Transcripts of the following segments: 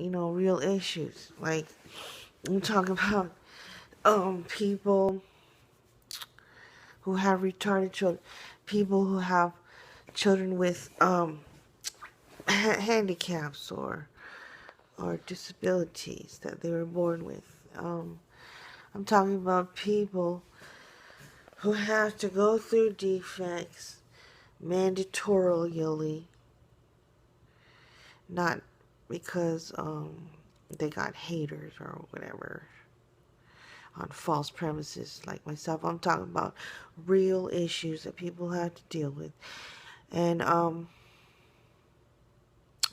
real issues. Like, I'm talking about people who have retarded children, people who have children with handicaps or disabilities that they were born with. I'm talking about people who have to go through defects mandatorily, not because they got haters or whatever on false premises like myself. I'm talking about real issues that people have to deal with. And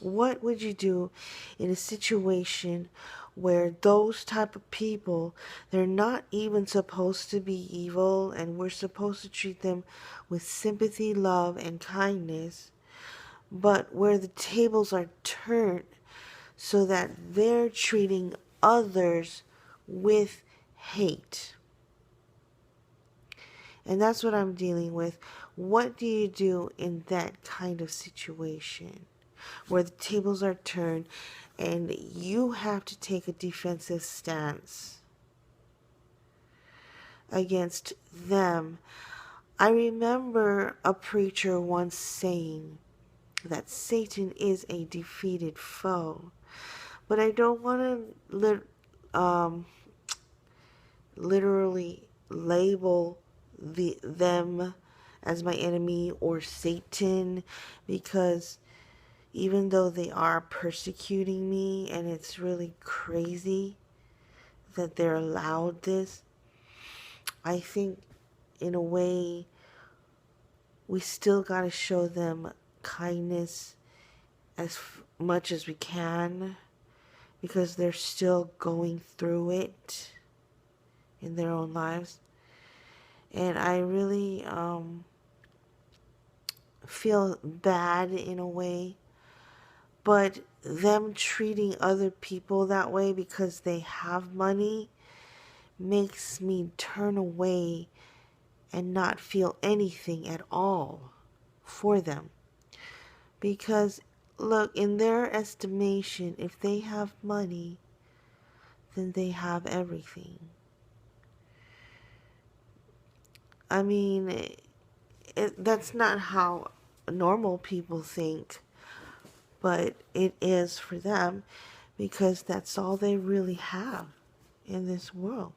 what would you do in a situation where those type of people, they're not even supposed to be evil, and we're supposed to treat them with sympathy, love, and kindness, but where the tables are turned so that they're treating others with hate? And that's what I'm dealing with. What do you do in that kind of situation where the tables are turned and you have to take a defensive stance against them? I remember a preacher once saying that Satan is a defeated foe, but I don't want to literally label them as my enemy or Satan, because even though they are persecuting me and it's really crazy that they're allowed this, I think in a way we still got to show them kindness as much as we can, because they're still going through it in their own lives. And I really feel bad in a way, but them treating other people that way because they have money makes me turn away and not feel anything at all for them. Because, look, in their estimation, if they have money, then they have everything. I mean, that's not how normal people think, but it is for them, because that's all they really have in this world.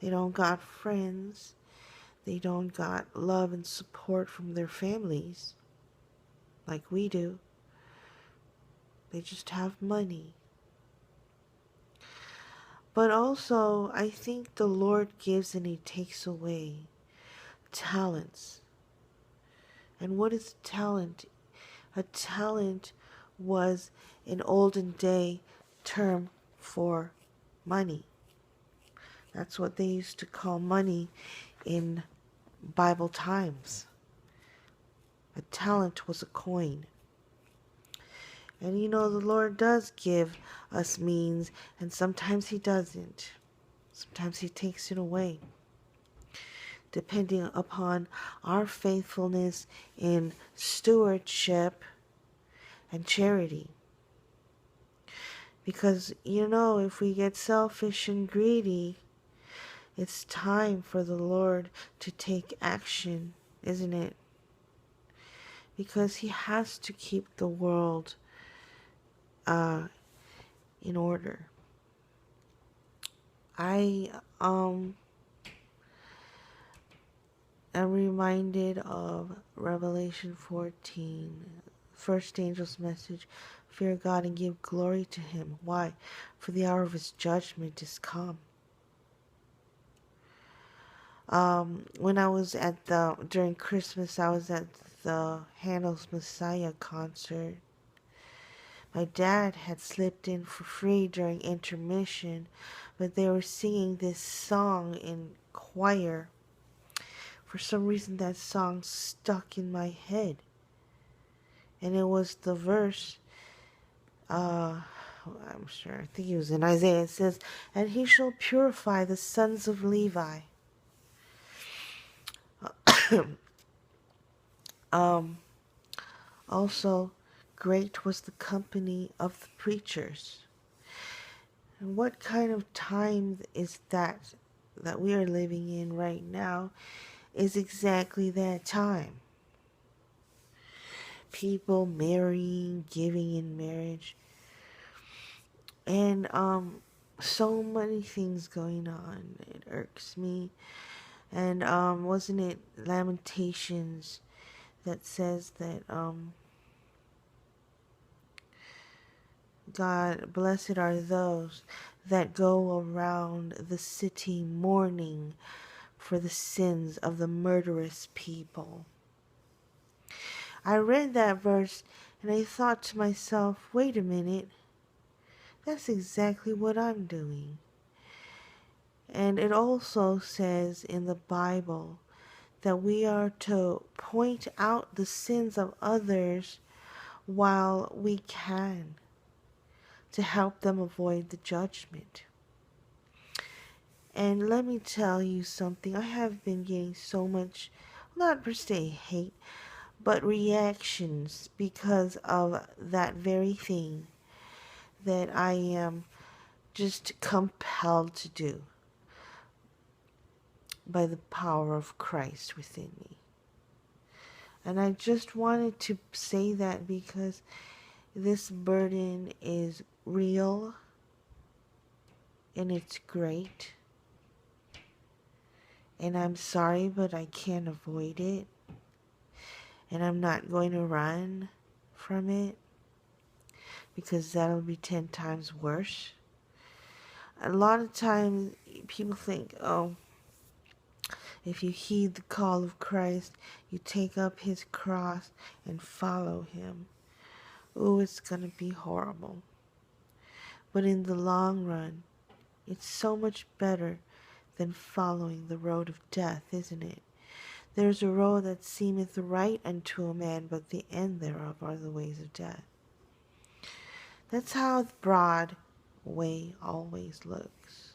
They don't got friends. They don't got love and support from their families like we do. They just have money. But also, I think the Lord gives and He takes away talents. And what is talent? A talent was an olden day term for money. That's what they used to call money in Bible times. A talent was a coin. And the Lord does give us means, and sometimes He doesn't. Sometimes He takes it away, depending upon our faithfulness in stewardship and charity. Because, if we get selfish and greedy, it's time for the Lord to take action, isn't it? Because He has to keep the world in order. I am reminded of Revelation 14, first angel's message: fear God and give glory to Him. Why? For the hour of His judgment is come. When I was during Christmas, I was at the Handel's Messiah concert. My dad had slipped in for free during intermission, but they were singing this song in choir. For some reason, that song stuck in my head. And it was the verse, I'm sure, I think it was in Isaiah. It says, "And He shall purify the sons of Levi." Also, great was the company of the preachers. And what kind of time is that we are living in right now is exactly that time. People marrying, giving in marriage, and so many things going on. It irks me. And wasn't it Lamentations that says that God, blessed are those that go around the city mourning for the sins of the murderous people. I read that verse and I thought to myself, wait a minute, that's exactly what I'm doing. And it also says in the Bible that we are to point out the sins of others while we can, to help them avoid the judgment. And let me tell you something, I have been getting so much, not per se hate, but reactions because of that very thing that I am just compelled to do by the power of Christ within me. And I just wanted to say that because this burden is real and it's great. And I'm sorry, but I can't avoid it. And I'm not going to run from it because that'll be 10 times worse. A lot of times people think, oh, if you heed the call of Christ, you take up his cross and follow him. Oh, it's going to be horrible. But in the long run, it's so much better than following the road of death, isn't it? There's a road that seemeth right unto a man, but the end thereof are the ways of death. That's how the broad way always looks.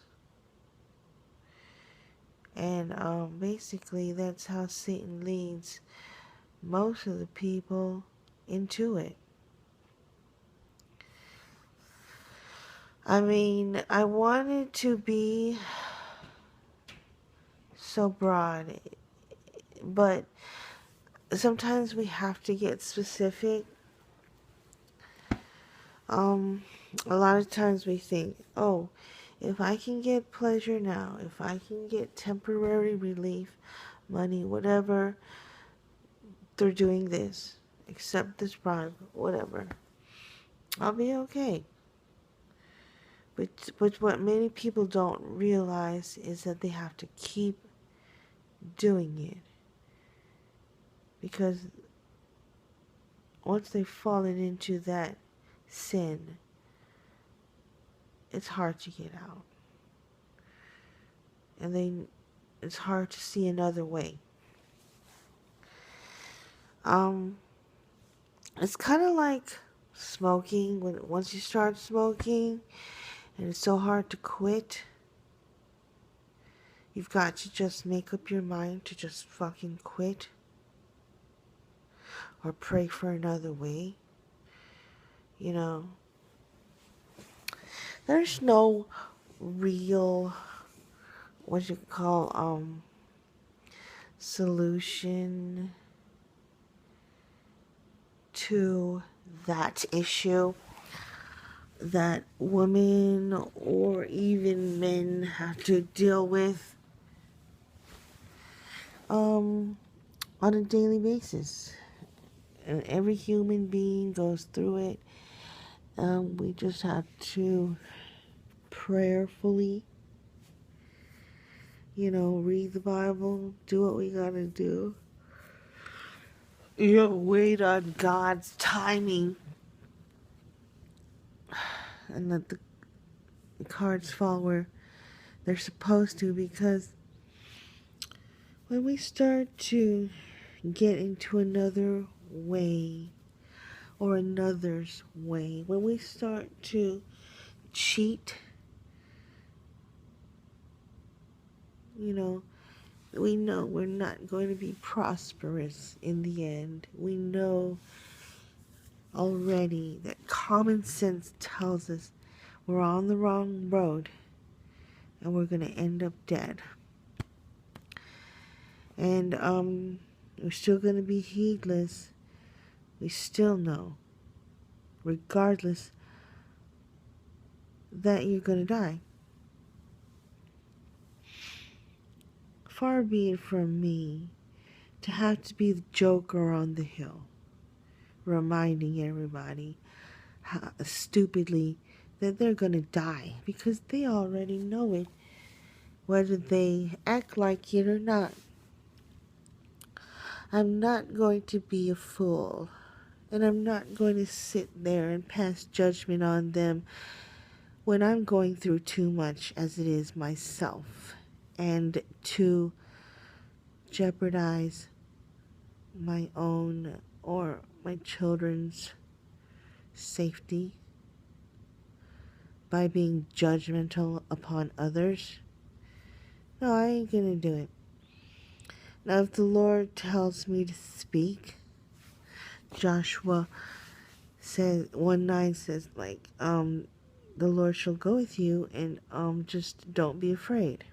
And basically that's how Satan leads most of the people into it. I mean, I wanted to be so broad, but sometimes we have to get specific. A lot of times we think, oh, if I can get pleasure now, if I can get temporary relief, money, whatever, they're doing this, accept this bribe, whatever, I'll be okay. But what many people don't realize is that they have to keep doing it. Because once they've fallen into that sin, it's hard to get out. And then it's hard to see another way. It's kind of like smoking. Once you start smoking, and it's so hard to quit, you've got to just make up your mind to just fucking quit. Or pray for another way. You know, there's no real, what you call, solution to that issue that women or even men have to deal with on a daily basis. And every human being goes through it. We just have to prayerfully, read the Bible, do what we gotta do. Wait on God's timing and let the cards fall where they're supposed to, because when we start to get into another way or another's way, when we start to cheat, we know we're not going to be prosperous in the end. We know already that common sense tells us we're on the wrong road and we're going to end up dead. And we're still going to be heedless. We still know, regardless, that you're going to die. Far be it from me to have to be the joker on the hill, reminding everybody stupidly that they're going to die, because they already know it, whether they act like it or not. I'm not going to be a fool, and I'm not going to sit there and pass judgment on them when I'm going through too much as it is myself, and to jeopardize my own or my children's safety by being judgmental upon others. No, I ain't gonna do it. Now, if the Lord tells me to speak, Joshua says, 1:9 says, the Lord shall go with you, and just don't be afraid.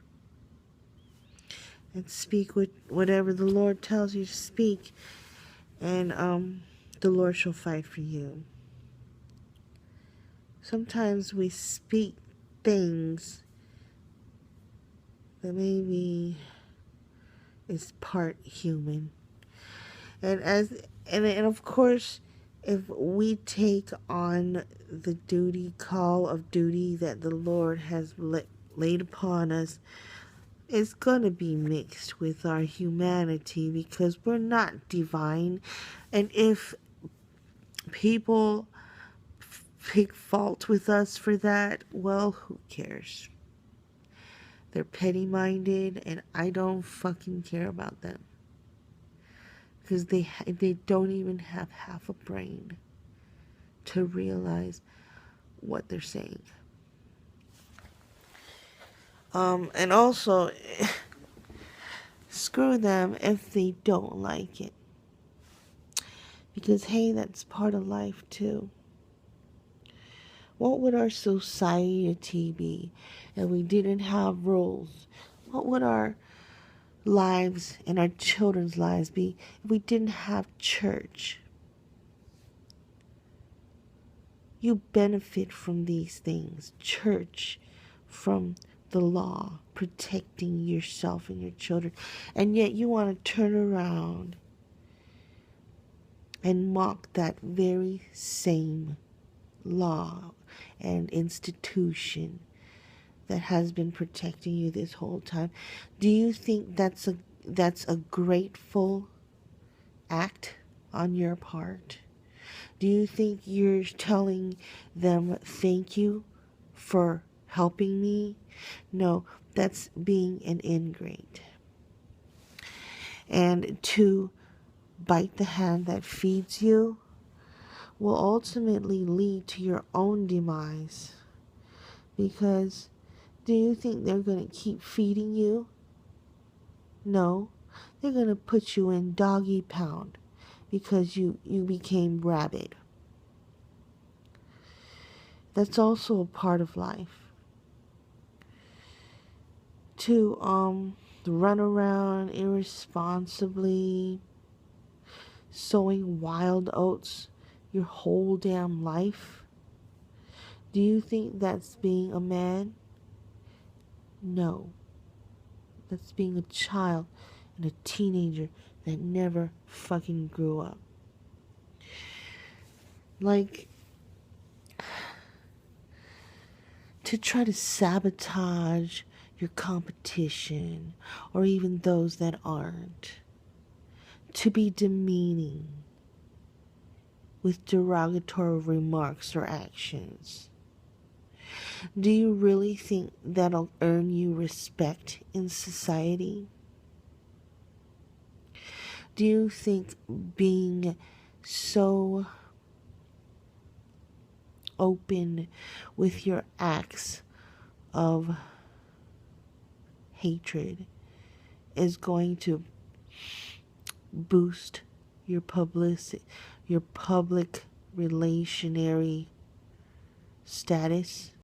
And speak with whatever the Lord tells you to speak, and the Lord shall fight for you. Sometimes we speak things that maybe is part human. And of course, if we take on the call of duty that the Lord has laid upon us, it's going to be mixed with our humanity, because we're not divine. And if people pick fault with us for that, well, who cares? They're petty-minded, and I don't fucking care about them, because they don't even have half a brain to realize what they're saying. And also, screw them if they don't like it, because hey, that's part of life too. What would our society be if we didn't have rules? What would our lives and our children's lives be if we didn't have church? You benefit from these things. Church, from the law, protecting yourself and your children. And yet you want to turn around and mock that very same law and institution that has been protecting you this whole time. Do you think that's a grateful act on your part? Do you think you're telling them thank you for helping me? No, that's being an ingrate. And to bite the hand that feeds you will ultimately lead to your own demise. Because do you think they're going to keep feeding you? No, they're going to put you in doggy pound because you became rabid. That's also a part of life. To run around irresponsibly, sowing wild oats your whole damn life. Do you think that's being a man? No. That's being a child and a teenager that never fucking grew up. Like, to try to sabotage your competition, or even those that aren't. To be demeaning with derogatory remarks or actions. Do you really think that'll earn you respect in society? Do you think being so open with your acts of hatred is going to boost your public relationary status?